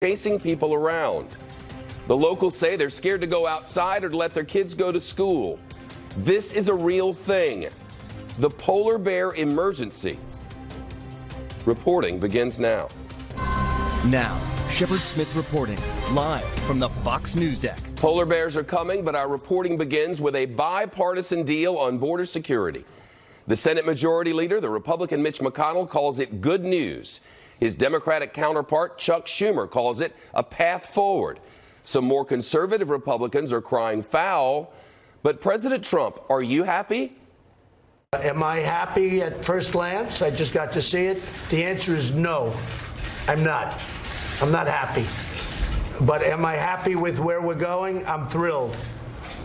chasing people around. The locals say they're scared to go outside or to let their kids go to school. This is a real thing. The polar bear emergency. Reporting begins now. Now, Shepard Smith reporting live from the Fox News deck. Polar bears are coming, but our reporting begins with a bipartisan deal on border security. The Senate Majority Leader, the Republican Mitch McConnell, calls it good news. His Democratic counterpart, Chuck Schumer, calls it a path forward. Some more conservative Republicans are crying foul. But President Trump, are you happy? Am I happy at first glance? I just got to see it. The answer is no, I'm not. I'm not happy. But am I happy with where we're going? I'm thrilled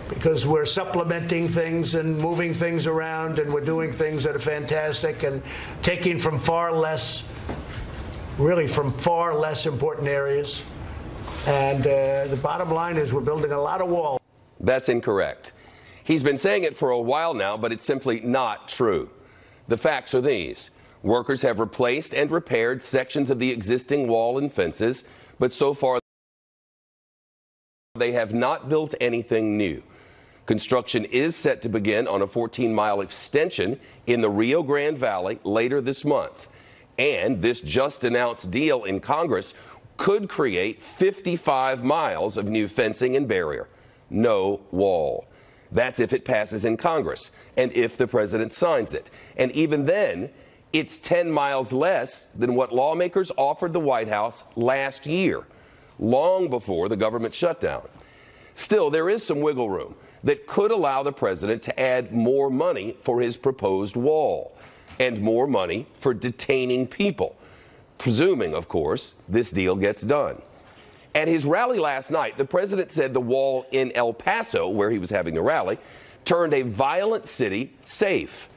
because we're supplementing things and moving things around, and we're doing things that are fantastic and taking from far less important areas. And the bottom line is we're building a lot of walls. That's incorrect. He's been saying it for a while now, but it's simply not true. The facts are these. Workers have replaced and repaired sections of the existing wall and fences, but so far they have not built anything new. Construction is set to begin on a 14-mile extension in the Rio Grande Valley later this month. And this just announced deal in Congress could create 55 miles of new fencing and barrier. No wall. That's if it passes in Congress and if the president signs it. And even then, it's 10 miles less than what lawmakers offered the White House last year, long before the government shutdown. Still, there is some wiggle room that could allow the president to add more money for his proposed wall and more money for detaining people, presuming, of course, this deal gets done. At his rally last night, the president said the wall in El Paso, where he was having the rally, turned a violent city safe.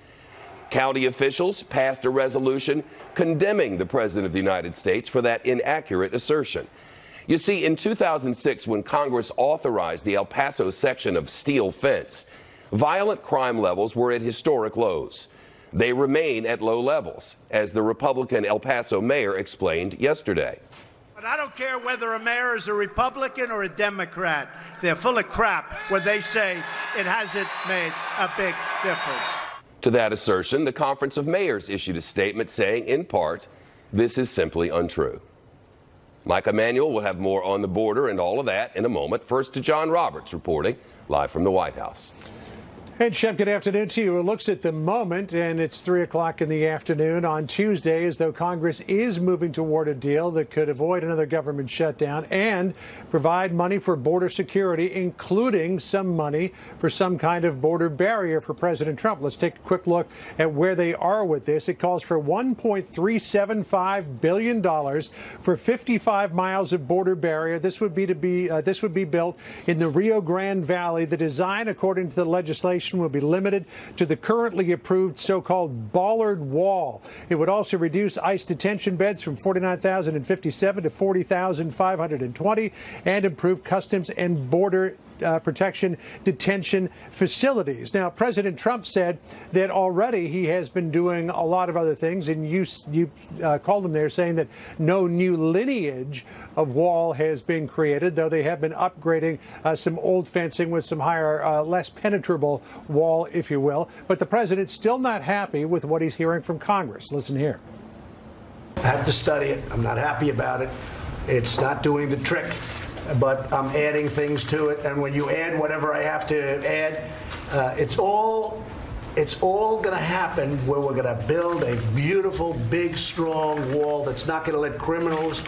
County officials passed a resolution condemning the president of the United States for that inaccurate assertion. You see, in 2006, when Congress authorized the El Paso section of steel fence, violent crime levels were at historic lows. They remain at low levels, as the Republican El Paso mayor explained yesterday. But I don't care whether a mayor is a Republican or a Democrat. They're full of crap when they say it hasn't made a big difference. To that assertion, the Conference of Mayors issued a statement saying, in part, this is simply untrue. Mike Emanuel will have more on the border and all of that in a moment. First to John Roberts reporting live from the White House. And Shep, good afternoon to you. It looks at the moment, and it's 3 o'clock in the afternoon on Tuesday, as though Congress is moving toward a deal that could avoid another government shutdown and provide money for border security, including some money for some kind of border barrier for President Trump. Let's take a quick look at where they are with this. It calls for $1.375 billion for 55 miles of border barrier. This would be built in the Rio Grande Valley. The design, according to the legislation, will be limited to the currently approved so-called bollard wall. It would also reduce ICE detention beds from 49,057 to 40,520 and improve customs and border protection detention facilities. Now, President Trump said that already he has been doing a lot of other things, and you called him there saying that no new lineage of wall has been created, though they have been upgrading some old fencing with some higher, less penetrable wall, if you will. But the president's still not happy with what he's hearing from Congress. Listen here. I have to study it. I'm not happy about it. It's not doing the trick. But I'm adding things to it, and when you add whatever I have to add, it's all going to happen where we're going to build a beautiful, big, strong wall that's not going to let criminals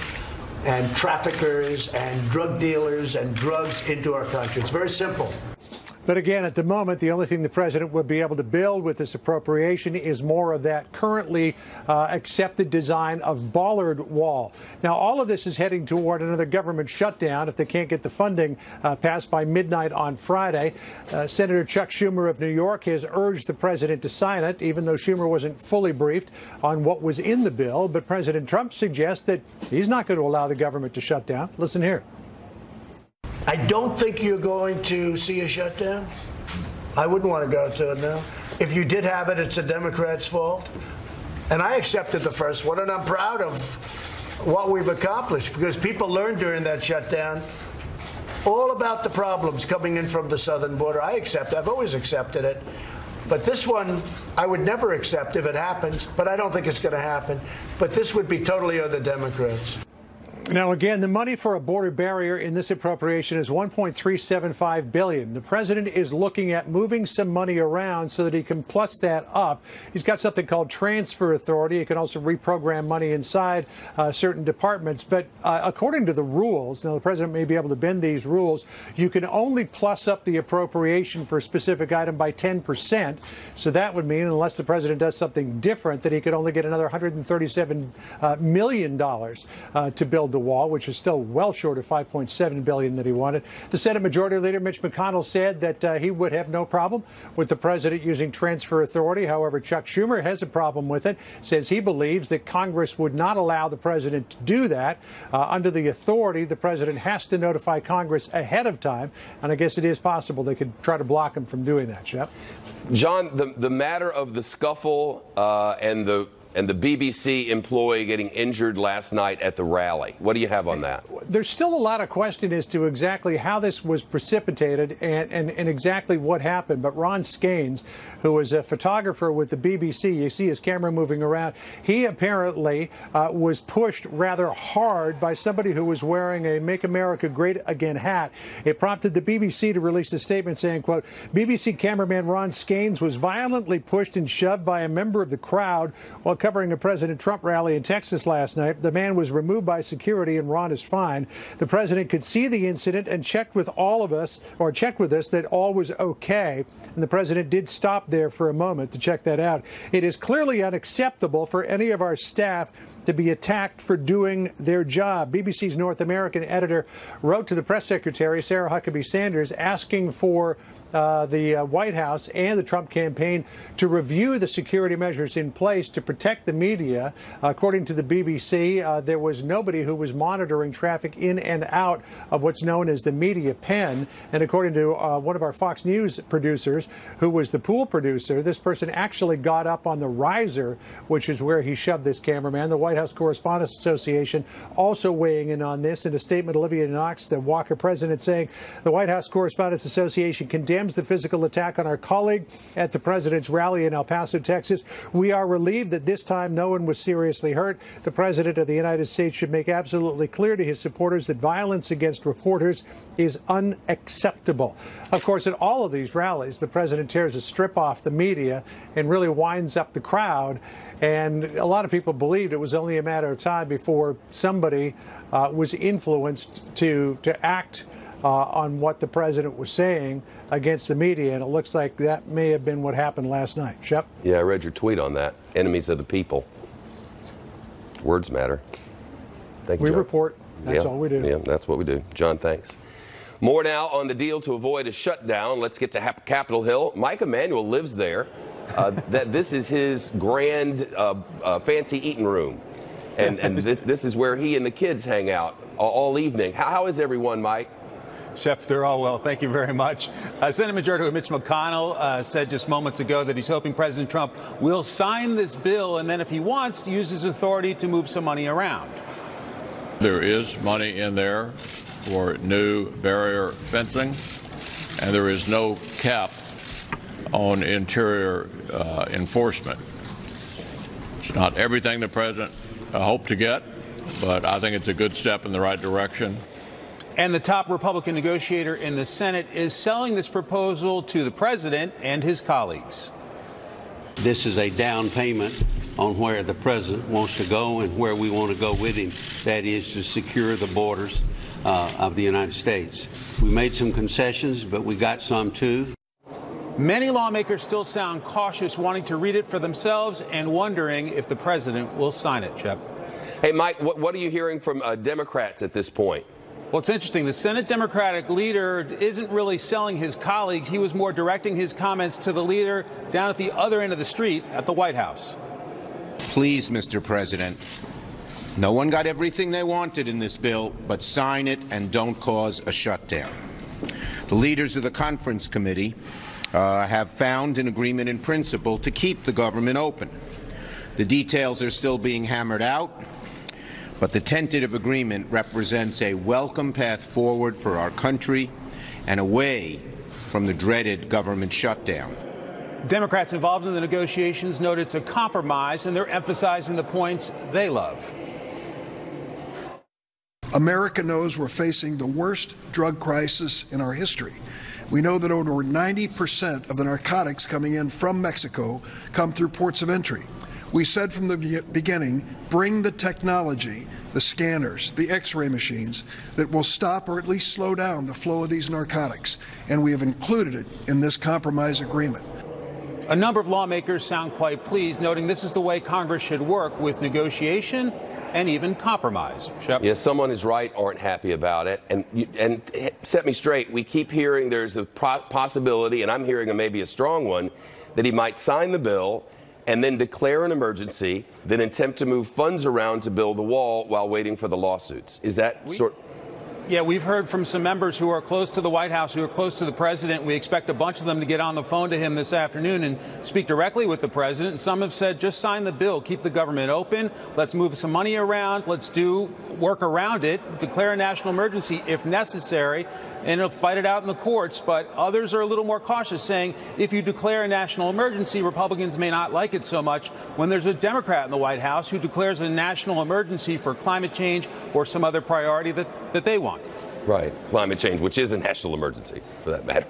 and traffickers and drug dealers and drugs into our country. It's very simple. But again, at the moment, the only thing the president would be able to build with this appropriation is more of that currently accepted design of bollard wall. Now, all of this is heading toward another government shutdown if they can't get the funding passed by midnight on Friday. Senator Chuck Schumer of New York has urged the president to sign it, even though Schumer wasn't fully briefed on what was in the bill. But President Trump suggests that he's not going to allow the government to shut down. Listen here. I don't think you're going to see a shutdown. I wouldn't want to go to it now. If you did have it, it's a Democrat's fault. And I accepted the first one, and I'm proud of what we've accomplished, because people learned during that shutdown all about the problems coming in from the southern border. I've always accepted it. But this one, I would never accept if it happens, but I don't think it's going to happen. But this would be totally on the Democrats. Now, again, the money for a border barrier in this appropriation is $1.375 billion. The president is looking at moving some money around so that he can plus that up. He's got something called transfer authority. He can also reprogram money inside certain departments. But according to the rules, now the president may be able to bend these rules, you can only plus up the appropriation for a specific item by 10%. So that would mean, unless the president does something different, that he could only get another $137 million to build the wall, which is still well short of $5.7 billion that he wanted. The Senate Majority Leader Mitch McConnell said that he would have no problem with the president using transfer authority. However, Chuck Schumer has a problem with it, says he believes that Congress would not allow the president to do that. Under the authority, the president has to notify Congress ahead of time, and I guess it is possible they could try to block him from doing that, Shep. John, the matter of the scuffle and the BBC employee getting injured last night at the rally. What do you have on that? There's still a lot of question as to exactly how this was precipitated and exactly what happened. But Ron Skanes, who was a photographer with the BBC, you see his camera moving around, he apparently was pushed rather hard by somebody who was wearing a Make America Great Again hat. It prompted the BBC to release a statement saying, quote, BBC cameraman Ron Skanes was violently pushed and shoved by a member of the crowd while covering a President Trump rally in Texas last night. The man was removed by security and Ron is fine. The president could see the incident and checked with us that all was okay. And the president did stop there for a moment to check that out. It is clearly unacceptable for any of our staff to be attacked for doing their job. BBC's North American editor wrote to the press secretary, Sarah Huckabee Sanders, asking for the White House and the Trump campaign to review the security measures in place to protect the media. According to the BBC, there was nobody who was monitoring traffic in and out of what's known as the media pen. And according to one of our Fox News producers, who was the pool producer, this person actually got up on the riser, which is where he shoved this cameraman. The White House Correspondents Association also weighing in on this. In a statement, Olivia Knox, the Walker president, saying the White House Correspondents Association condemns the physical attack on our colleague at the president's rally in El Paso, Texas. We are relieved that this time no one was seriously hurt. The president of the United States should make absolutely clear to his supporters that violence against reporters is unacceptable. Of course, at all of these rallies, the president tears a strip off the media and really winds up the crowd. And a lot of people believed it was only a matter of time before somebody was influenced to act on what the president was saying against the media, and it looks like that may have been what happened last night. Shep? Yeah, I read your tweet on that. Enemies of the people. Words matter. Thank you, We John. report. That's all we do. Yeah, that's what we do. John, thanks. More now on the deal to avoid a shutdown. Let's get to Capitol Hill. Mike Emanuel lives there. This is his grand fancy eating room. And this is where he and the kids hang out all evening. How is everyone, Mike? Shep, they're all well. Thank you very much. Senate Majority Leader Mitch McConnell said just moments ago that he's hoping President Trump will sign this bill and then, if he wants, to use his authority to move some money around. There is money in there for new barrier fencing, and there is no cap on interior enforcement. It's not everything the president hoped to get, but I think it's a good step in the right direction. And the top Republican negotiator in the Senate is selling this proposal to the president and his colleagues. This is a down payment on where the president wants to go and where we want to go with him. That is to secure the borders of the United States. We made some concessions, but we got some too. Many lawmakers still sound cautious, wanting to read it for themselves and wondering if the president will sign it, Shep. Hey, Mike, what are you hearing from Democrats at this point? Well, it's interesting. The Senate Democratic leader isn't really selling his colleagues. He was more directing his comments to the leader down at the other end of the street at the White House. Please, Mr. President, no one got everything they wanted in this bill, but sign it and don't cause a shutdown. The leaders of the conference committee have found an agreement in principle to keep the government open. The details are still being hammered out, but the tentative agreement represents a welcome path forward for our country and away from the dreaded government shutdown. Democrats involved in the negotiations note it's a compromise, and they're emphasizing the points they love. America knows we're facing the worst drug crisis in our history. We know that over 90% of the narcotics coming in from Mexico come through ports of entry. We said from the beginning, bring the technology, the scanners, the x-ray machines that will stop or at least slow down the flow of these narcotics, and we have included it in this compromise agreement. A number of lawmakers sound quite pleased, noting this is the way Congress should work, with negotiation and even compromise. Shepard. Yeah, someone is right, aren't happy about it. And set me straight, we keep hearing there's a possibility, and I'm hearing maybe a strong one, that he might sign the bill and then declare an emergency, then attempt to move funds around to build the wall while waiting for the lawsuits. Is that Yeah, we've heard from some members who are close to the White House, who are close to the president. We expect a bunch of them to get on the phone to him this afternoon and speak directly with the president. And some have said, just sign the bill, keep the government open, let's move some money around, let's work around it, declare a national emergency if necessary, and fight it out in the courts. But others are a little more cautious, saying if you declare a national emergency, Republicans may not like it so much when there's a Democrat in the White House who declares a national emergency for climate change or some other priority that they want. Right. Climate change, which is a national emergency, for that matter.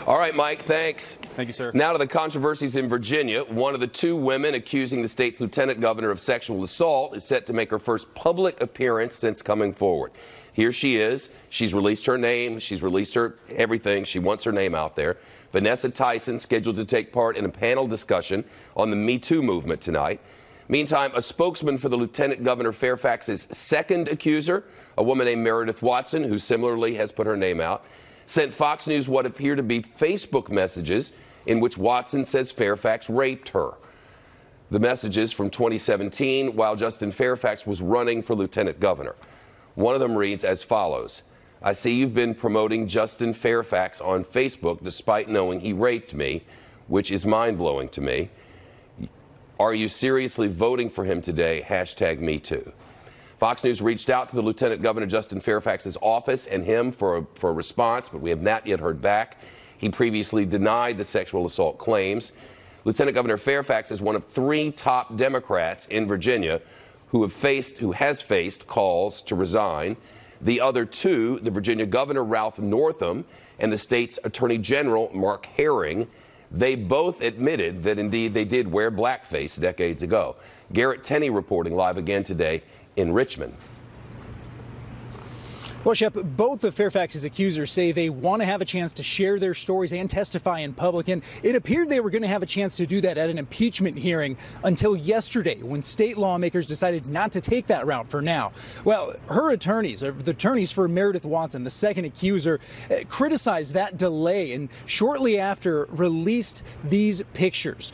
All right, Mike, thanks. Thank you, sir. Now to the controversies in Virginia. One of the two women accusing the state's lieutenant governor of sexual assault is set to make her first public appearance since coming forward. Here she is. She's released her name. She's released her everything. She wants her name out there. Vanessa Tyson scheduled to take part in a panel discussion on the Me Too movement tonight. Meantime, a spokesman for the Lieutenant Governor Fairfax's second accuser, a woman named Meredith Watson, who similarly has put her name out, sent Fox News what appear to be Facebook messages in which Watson says Fairfax raped her. The messages from 2017, while Justin Fairfax was running for lieutenant governor. One of them reads as follows: I see you've been promoting Justin Fairfax on Facebook despite knowing he raped me, which is mind-blowing to me. Are you seriously voting for him today? Hashtag Me Too. Fox News reached out to the Lieutenant Governor Justin Fairfax's office and him for a response, but we have not yet heard back. He previously denied the sexual assault claims. Lieutenant Governor Fairfax is one of three top Democrats in Virginia who has faced calls to resign. The other two, the Virginia Governor Ralph Northam and the state's Attorney General Mark Herring, they both admitted that indeed they did wear blackface decades ago. Garrett Tenney reporting live again today in Richmond. Well, Shep, both of Fairfax's accusers say they want to have a chance to share their stories and testify in public, and it appeared they were going to have a chance to do that at an impeachment hearing until yesterday, when state lawmakers decided not to take that route for now. Well, her attorneys, the attorneys for Meredith Watson, the second accuser, criticized that delay, and shortly after released these pictures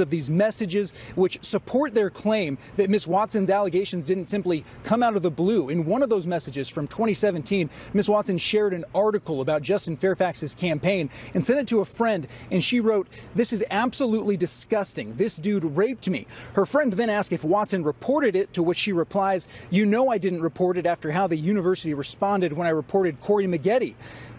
of these messages which support their claim that Ms. Watson's allegations didn't simply come out of the blue. In one of those messages from 2017, Ms. Watson shared an article about Justin Fairfax's campaign and sent it to a friend, and she wrote, "This is absolutely disgusting. This dude raped me." Her friend then asked if Watson reported it, to which she replies, "You know I didn't report it after how the university responded when I reported Corey Maggette."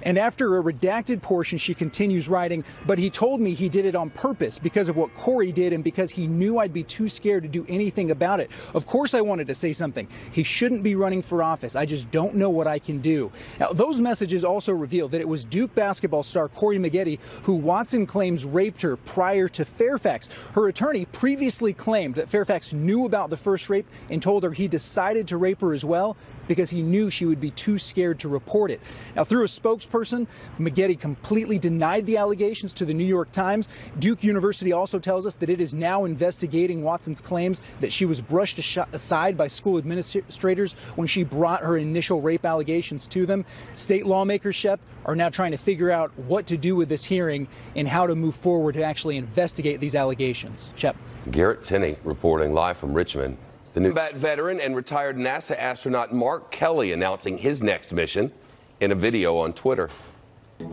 And after a redacted portion, she continues writing, "But he told me he did it on purpose because of what Corey did and because he knew I'd be too scared to do anything about it. Of course I wanted to say something. He shouldn't be running for office. I just don't know what I can do." Now, those messages also reveal that it was Duke basketball star Corey Maggette who Watson claims raped her prior to Fairfax. Her attorney previously claimed that Fairfax knew about the first rape and told her he decided to rape her as well because he knew she would be too scared to report it. Now, through a spokesperson, Maggette completely denied the allegations to the New York Times. Duke University also tells us that it is now investigating Watson's claims that she was brushed aside by school administrators when she brought her initial rape allegations to them. State lawmakers, Shep, are now trying to figure out what to do with this hearing and how to move forward to actually investigate these allegations. Shep. Garrett Tenney reporting live from Richmond. The new combat veteran and retired NASA astronaut Mark Kelly announcing his next mission in a video on Twitter.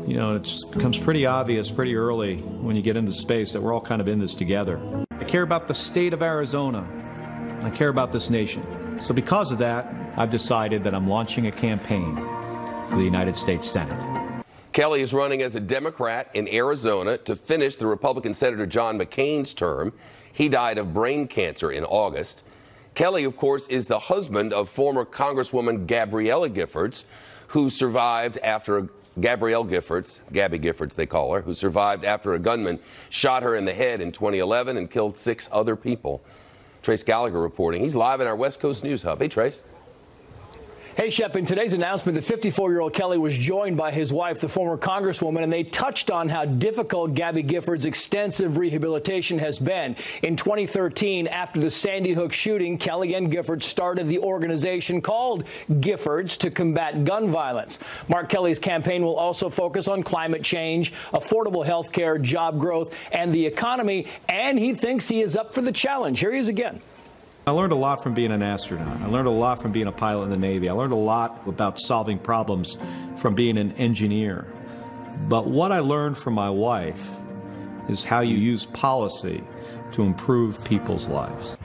You know, it becomes pretty obvious pretty early when you get into space that we're all kind of in this together. I care about the state of Arizona. I care about this nation. So because of that, I've decided that I'm launching a campaign for the United States Senate. Kelly is running as a Democrat in Arizona to finish the Republican Senator John McCain's term. He died of brain cancer in August. Kelly, of course, is the husband of former Congresswoman Gabrielle Giffords, who survived after Gabby Giffords, they call her, who survived after a gunman shot her in the head in 2011 and killed 6 other people. Trace Gallagher reporting. He's live in our West Coast News Hub. Hey, Trace. Hey, Shep, in today's announcement, the 54-year-old Kelly was joined by his wife, the former Congresswoman, and they touched on how difficult Gabby Giffords' extensive rehabilitation has been. In 2013, after the Sandy Hook shooting, Kelly and Giffords started the organization called Giffords to combat gun violence. Mark Kelly's campaign will also focus on climate change, affordable health care, job growth, and the economy, and he thinks he is up for the challenge. Here he is again. I learned a lot from being an astronaut. I learned a lot from being a pilot in the Navy. I learned a lot about solving problems from being an engineer. But what I learned from my wife is how you use policy to improve people's lives.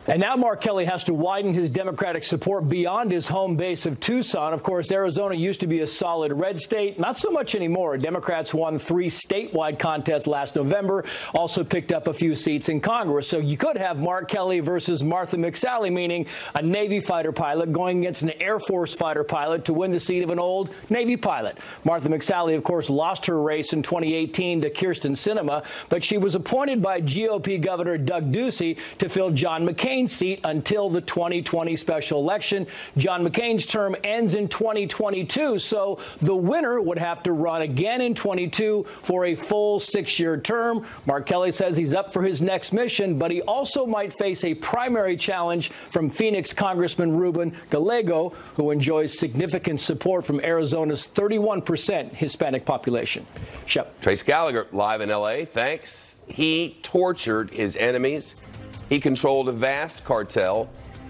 And now Mark Kelly has to widen his Democratic support beyond his home base of Tucson. Of course, Arizona used to be a solid red state. Not so much anymore. Democrats won 3 statewide contests last November, also picked up a few seats in Congress. So you could have Mark Kelly versus Martha McSally, meaning a Navy fighter pilot going against an Air Force fighter pilot to win the seat of an old Navy pilot. Martha McSally, of course, lost her race in 2018 to Kyrsten Sinema, but she was appointed by GOP Governor Doug Ducey to fill John McCain's seat until the 2020 special election. John McCain's term ends in 2022, so the winner would have to run again in 22 for a full 6-year term. Mark Kelly says he's up for his next mission, but he also might face a primary challenge from Phoenix Congressman Ruben Gallego, who enjoys significant support from Arizona's 31% Hispanic population. Shep. Trace Gallagher, live in L.A. Thanks. He tortured his enemies. He controlled a vast cartel.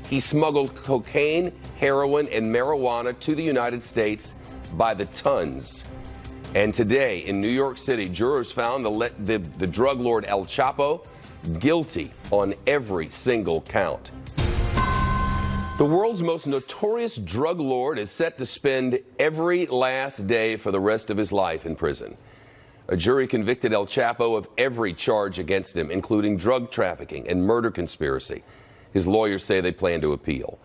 He smuggled cocaine, heroin, and marijuana to the United States by the tons. And today in New York City, jurors found the drug lord El Chapo guilty on every single count. The world's most notorious drug lord is set to spend every last day for the rest of his life in prison. A jury convicted El Chapo of every charge against him, including drug trafficking and murder conspiracy. His lawyers say they plan to appeal.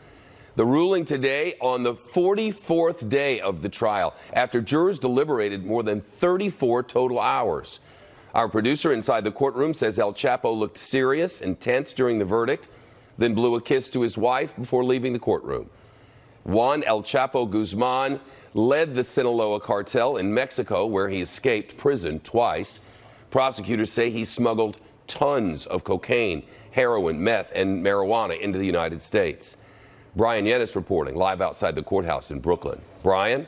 The ruling today on the 44th day of the trial, after jurors deliberated more than 34 total hours. Our producer inside the courtroom says El Chapo looked serious and tense during the verdict, then blew a kiss to his wife before leaving the courtroom. Juan El Chapo Guzman led the Sinaloa cartel in Mexico, where he escaped prison twice. Prosecutors say he smuggled tons of cocaine, heroin, meth, and marijuana into the United States. Brian Yennis reporting live outside the courthouse in Brooklyn. Brian?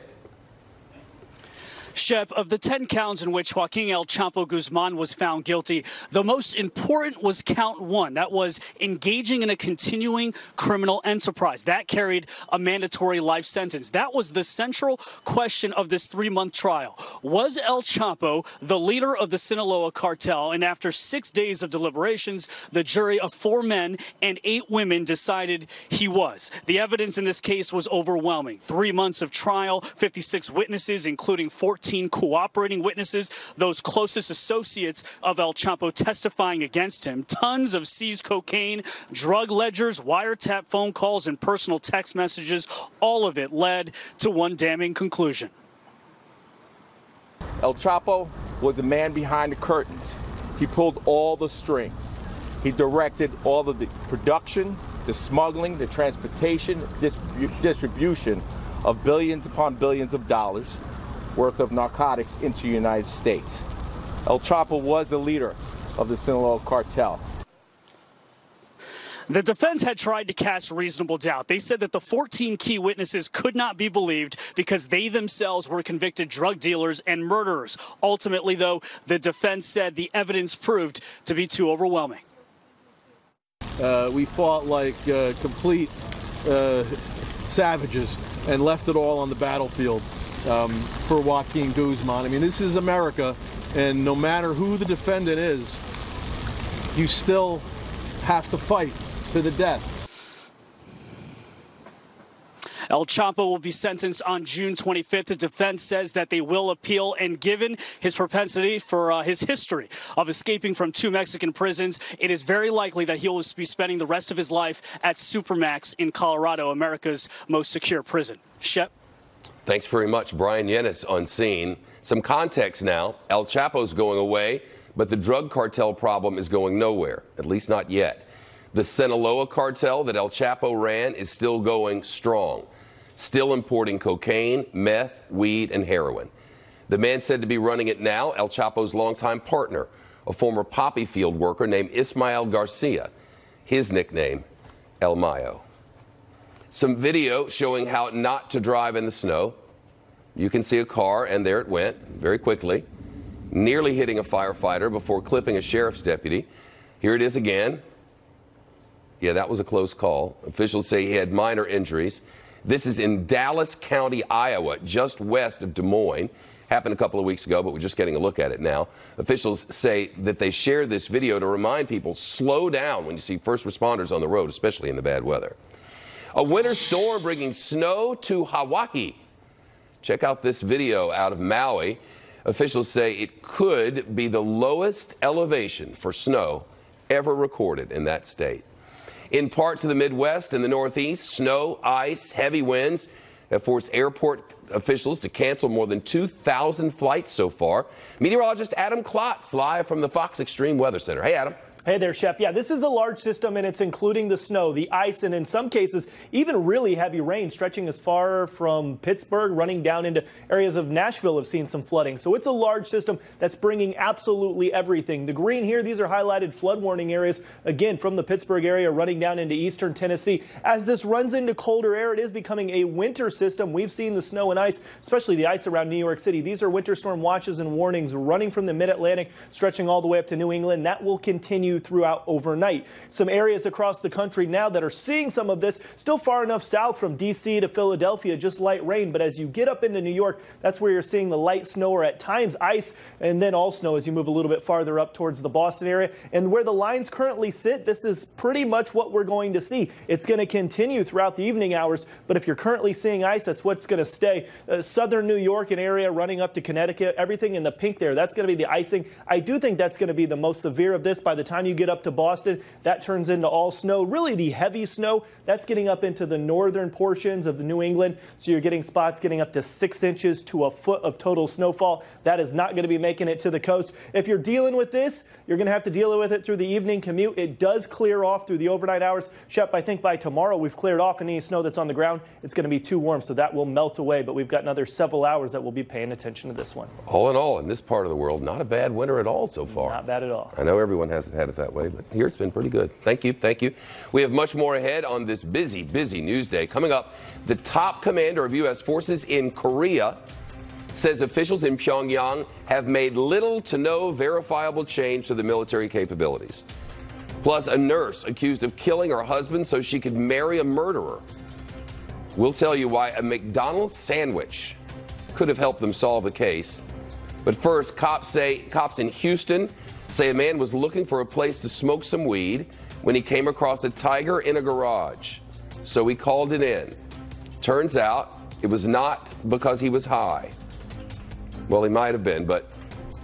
Shep, of the 10 counts in which Joaquin El Chapo Guzman was found guilty, the most important was count 1. That was engaging in a continuing criminal enterprise. That carried a mandatory life sentence. That was the central question of this 3-month trial. Was El Chapo the leader of the Sinaloa cartel? And after 6 days of deliberations, the jury of 4 men and 8 women decided he was. The evidence in this case was overwhelming. 3 months of trial, 56 witnesses, including 14 cooperating witnesses, those closest associates of El Chapo testifying against him, tons of seized cocaine, drug ledgers, wiretap phone calls, and personal text messages. All of it led to one damning conclusion. El Chapo was the man behind the curtains. He pulled all the strings. He directed all of the production, the smuggling, the transportation, distribution of billions upon billions of dollars worth of narcotics into the United States. El Chapo was the leader of the Sinaloa cartel. The defense had tried to cast reasonable doubt. They said that the 14 key witnesses could not be believed because they themselves were convicted drug dealers and murderers. Ultimately, though, the defense said the evidence proved to be too overwhelming. We fought like complete savages and left it all on the battlefield for Joaquin Guzman. I mean, this is America, and no matter who the defendant is, you still have to fight to the death. El Chapo will be sentenced on June 25th. The defense says that they will appeal, and given his propensity for his history of escaping from 2 Mexican prisons, it is very likely that he will be spending the rest of his life at Supermax in Colorado, America's most secure prison. Shep. Thanks very much, Brian Yennis on scene. Some context now. El Chapo's going away, but the drug cartel problem is going nowhere, at least not yet. The Sinaloa cartel that El Chapo ran is still going strong, still importing cocaine, meth, weed, and heroin. The man said to be running it now, El Chapo's longtime partner, a former poppy field worker named Ismael Garcia, his nickname, El Mayo. Some video showing how not to drive in the snow. You can see a car, and there it went, very quickly, nearly hitting a firefighter before clipping a sheriff's deputy. Here it is again. Yeah, that was a close call. Officials say he had minor injuries. This is in Dallas County, Iowa, just west of Des Moines. Happened a couple of weeks ago, but we're just getting a look at it now. Officials say that they shared this video to remind people, slow down when you see first responders on the road, especially in the bad weather. A winter storm bringing snow to Hawaii. Check out this video out of Maui. Officials say it could be the lowest elevation for snow ever recorded in that state. In parts of the Midwest and the Northeast, snow, ice, heavy winds have forced airport officials to cancel more than 2,000 flights so far. Meteorologist Adam Klotz live from the Fox Extreme Weather Center. Hey, Adam. Hey there, Shep. Yeah, this is a large system, and it's including the snow, the ice, and in some cases, even really heavy rain stretching as far from Pittsburgh, running down into areas of Nashville have seen some flooding. So it's a large system that's bringing absolutely everything. The green here, these are highlighted flood warning areas, again, from the Pittsburgh area running down into eastern Tennessee. As this runs into colder air, it is becoming a winter system. We've seen the snow and ice, especially the ice around New York City. These are winter storm watches and warnings running from the mid-Atlantic, stretching all the way up to New England. That will continue throughout overnight. Some areas across the country now that are seeing some of this, still far enough south from D.C. to Philadelphia, just light rain. But as you get up into New York, that's where you're seeing the light snow or at times ice, and then all snow as you move a little bit farther up towards the Boston area. And where the lines currently sit, this is pretty much what we're going to see. It's going to continue throughout the evening hours, but if you're currently seeing ice, that's what's going to stay. Southern New York, an area running up to Connecticut, everything in the pink there, that's going to be the icing. I do think that's going to be the most severe of this. By the time you get up to Boston, that turns into all snow. Really the heavy snow, that's getting up into the northern portions of the New England. So you're getting spots getting up to 6 inches to a foot of total snowfall. That is not going to be making it to the coast. If you're dealing with this, you're going to have to deal with it through the evening commute. It does clear off through the overnight hours. Shep, I think by tomorrow we've cleared off any snow that's on the ground. It's going to be too warm, so that will melt away. But we've got another several hours that we'll be paying attention to this one. All in all, in this part of the world, not a bad winter at all so far. Not bad at all. I know everyone hasn't had it that way, but here it's been pretty good. Thank you. Thank you. We have much more ahead on this busy news day. Coming up, the top commander of U.S. forces in Korea says officials in Pyongyang have made little to no verifiable change to the military capabilities. Plus, a nurse accused of killing her husband so she could marry a murderer. We'll tell you why a McDonald's sandwich could have helped them solve the case. But first, cops in Houston say a man was looking for a place to smoke some weed when he came across a tiger in a garage. So he called it in. Turns out it was not because he was high. Well, he might have been, but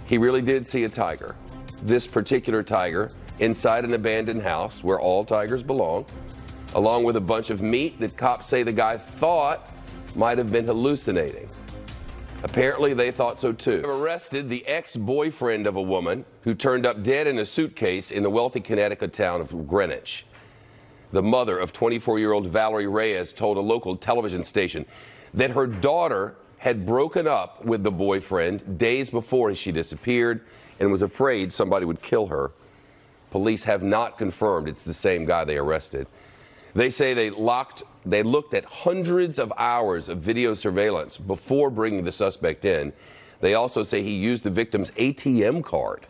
he really did see a tiger. This particular tiger inside an abandoned house where all tigers belong, along with a bunch of meat that cops say the guy thought might have been hallucinating. Apparently, they thought so too. Arrested the ex-boyfriend of a woman who turned up dead in a suitcase in the wealthy Connecticut town of Greenwich. The mother of 24-year-old Valerie Reyes told a local television station that her daughter had broken up with the boyfriend days before she disappeared and was afraid somebody would kill her. Police have not confirmed it's the same guy they arrested. They say they looked at hundreds of hours of video surveillance before bringing the suspect in. They also say he used the victim's ATM card.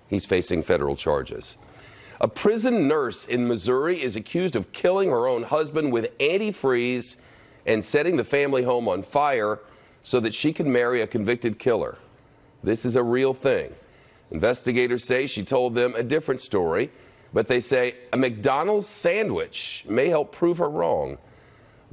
He's facing federal charges. A prison nurse in Missouri is accused of killing her own husband with antifreeze and setting the family home on fire so that she can marry a convicted killer. This is a real thing. Investigators say she told them a different story, but they say a McDonald's sandwich may help prove her wrong.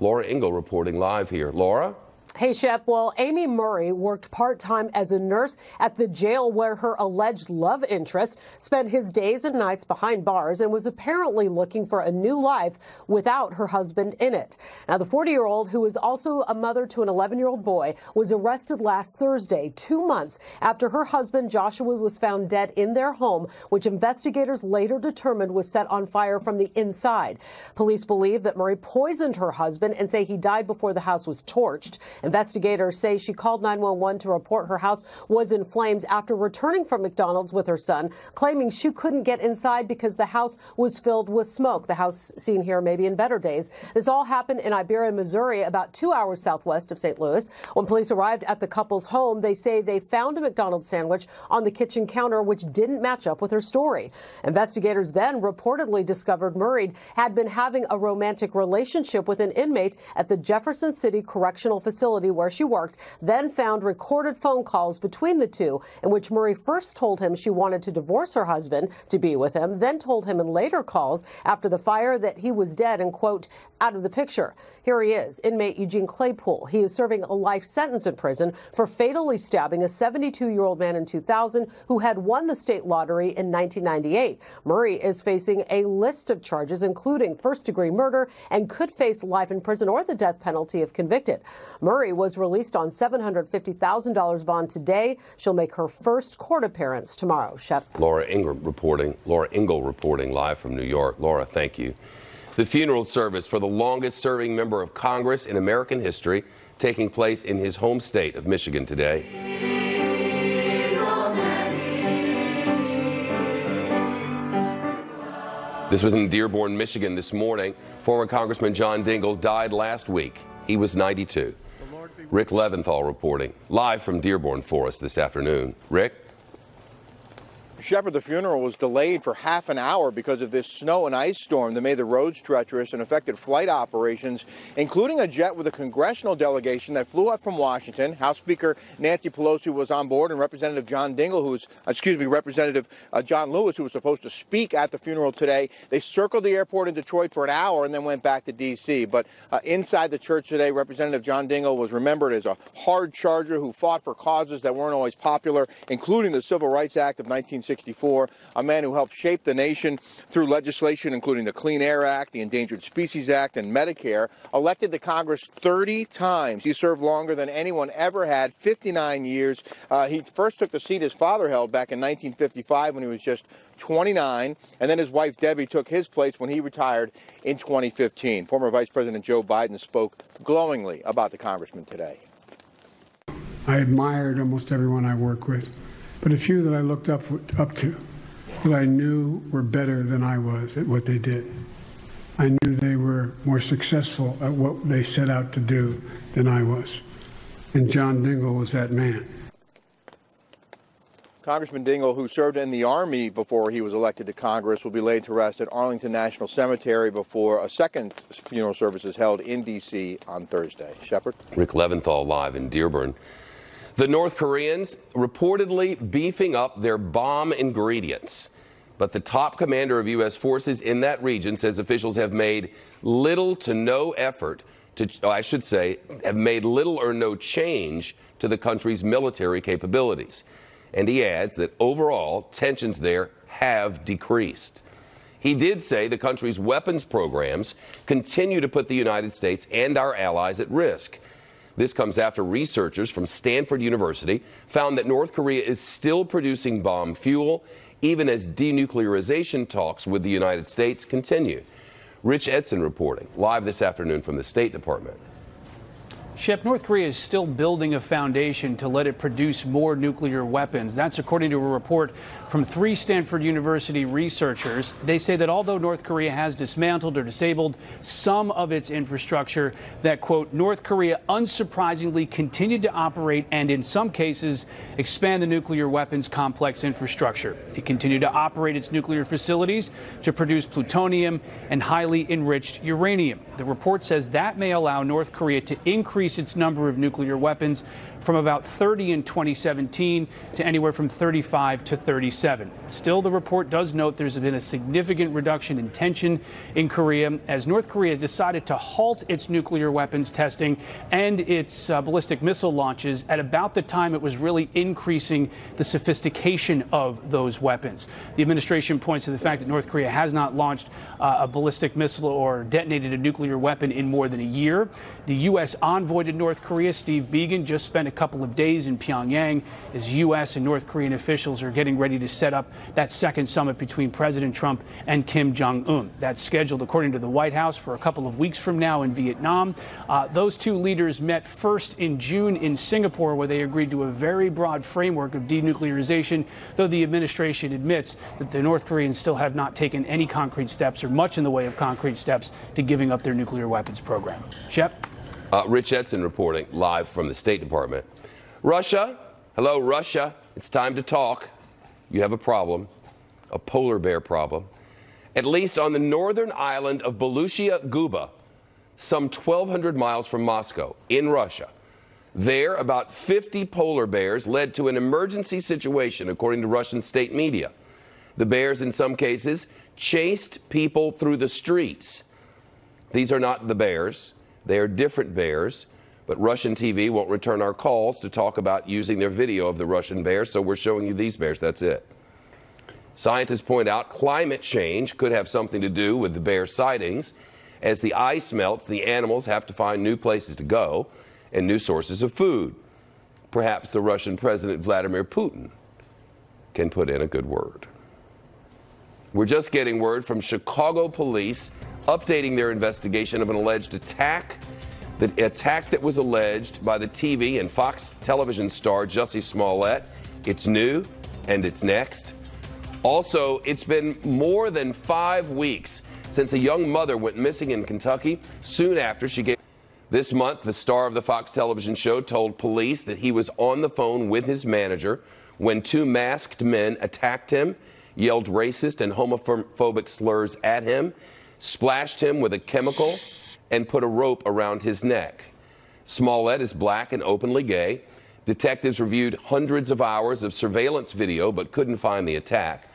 Laura Ingle reporting live here. Laura? Hey, Shep. Well, Amy Murray worked part-time as a nurse at the jail where her alleged love interest spent his days and nights behind bars and was apparently looking for a new life without her husband in it. Now, the 40-year-old, who is also a mother to an 11-year-old boy, was arrested last Thursday, 2 months after her husband Joshua was found dead in their home, which investigators later determined was set on fire from the inside. Police believe that Murray poisoned her husband and say he died before the house was torched. Investigators say she called 911 to report her house was in flames after returning from McDonald's with her son, claiming she couldn't get inside because the house was filled with smoke. The house seen here maybe in better days. This all happened in Iberia, Missouri, about 2 hours southwest of St. Louis. When police arrived at the couple's home, they say they found a McDonald's sandwich on the kitchen counter, which didn't match up with her story. Investigators then reportedly discovered Murray had been having a romantic relationship with an inmate at the Jefferson City Correctional Facility where she worked, then found recorded phone calls between the two in which Murray first told him she wanted to divorce her husband to be with him, then told him in later calls after the fire that he was dead and, quote, out of the picture. Here he is, inmate Eugene Claypool. He is serving a life sentence in prison for fatally stabbing a 72-year-old man in 2000 who had won the state lottery in 1998. Murray is facing a list of charges, including first-degree murder, and could face life in prison or the death penalty if convicted. Murray was released on $750,000 bond today. She'll make her first court appearance tomorrow. Shep. Laura Ingle reporting live from New York. Laura, thank you. The funeral service for the longest-serving member of Congress in American history taking place in his home state of Michigan today. This was in Dearborn, Michigan this morning. Former Congressman John Dingell died last week. He was 92. Rick Leventhal reporting live from Dearborn for us this afternoon. Rick? Shepard, the funeral was delayed for half an hour because of this snow and ice storm that made the roads treacherous and affected flight operations, including a jet with a congressional delegation that flew up from Washington. House Speaker Nancy Pelosi was on board, and Representative John Lewis, who was supposed to speak at the funeral today. They circled the airport in Detroit for an hour and then went back to D.C. But inside the church today, Representative John Dingell was remembered as a hard charger who fought for causes that weren't always popular, including the Civil Rights Act of 1964, a man who helped shape the nation through legislation including the Clean Air Act, the Endangered Species Act, and Medicare. Elected to Congress 30 times. He served longer than anyone ever had, 59 years. He first took the seat his father held back in 1955 when he was just 29, and then his wife Debbie took his place when he retired in 2015. Former Vice President Joe Biden spoke glowingly about the congressman today. I admired almost everyone I work with, but a few that I looked up to, that I knew were better than I was at what they did. I knew they were more successful at what they set out to do than I was. And John Dingell was that man. Congressman Dingell, who served in the Army before he was elected to Congress, will be laid to rest at Arlington National Cemetery before a second funeral service is held in D.C. on Thursday. Shepard? Rick Leventhal live in Dearborn. The North Koreans reportedly beefing up their bomb ingredients. But the top commander of U.S. forces in that region says officials have made little to no effort to, have made little or no change to the country's military capabilities. And he adds that overall tensions there have decreased. He did say the country's weapons programs continue to put the United States and our allies at risk. This comes after researchers from Stanford University found that North Korea is still producing bomb fuel, even as denuclearization talks with the United States continue. Rich Edson reporting live this afternoon from the State Department. Shep, North Korea is still building a foundation to let it produce more nuclear weapons. That's according to a report from 3 Stanford University researchers. They say that although North Korea has dismantled or disabled some of its infrastructure, that, quote, North Korea unsurprisingly continued to operate and in some cases expand the nuclear weapons complex infrastructure. It continued to operate its nuclear facilities to produce plutonium and highly enriched uranium. The report says that may allow North Korea to increase increase its number of nuclear weapons from about 30 in 2017 to anywhere from 35 to 37. Still, the report does note there's been a significant reduction in tension in Korea as North Korea decided to halt its nuclear weapons testing and its ballistic missile launches at about the time it was really increasing the sophistication of those weapons. The administration points to the fact that North Korea has not launched a ballistic missile or detonated a nuclear weapon in more than a year. The U.S. envoy to North Korea, Steve Biegun, just spent a couple of days in Pyongyang as U.S. and North Korean officials are getting ready to set up that second summit between President Trump and Kim Jong-un. That's scheduled, according to the White House, for a couple of weeks from now in Vietnam. Those two leaders met first in June in Singapore, where they agreed to a very broad framework of denuclearization, though the administration admits that the North Koreans still have not taken any concrete steps or much in the way of concrete steps to giving up their nuclear weapons program. Shep? Rich Edson reporting live from the State Department. Russia, hello, Russia. It's time to talk. You have a problem, a polar bear problem. At least on the northern island of Belushia Guba, some 1,200 miles from Moscow, in Russia. There, about 50 polar bears led to an emergency situation, according to Russian state media. The bears, in some cases, chased people through the streets. These are not the bears. They are different bears, but Russian TV won't return our calls to talk about using their video of the Russian bears, so we're showing you these bears. That's it. Scientists point out climate change could have something to do with the bear sightings. As the ice melts, the animals have to find new places to go and new sources of food. Perhaps the Russian President Vladimir Putin can put in a good word. We're just getting word from Chicago police updating their investigation of an alleged attack, the attack that was alleged by the TV and Fox television star Jussie Smollett. It's new and it's next. Also, it's been more than 5 weeks since a young mother went missing in Kentucky soon after she gave. This month, the star of the Fox television show told police that he was on the phone with his manager when 2 masked men attacked him, yelled racist and homophobic slurs at him, splashed him with a chemical, and put a rope around his neck. Smollett is black and openly gay. Detectives reviewed hundreds of hours of surveillance video but couldn't find the attack.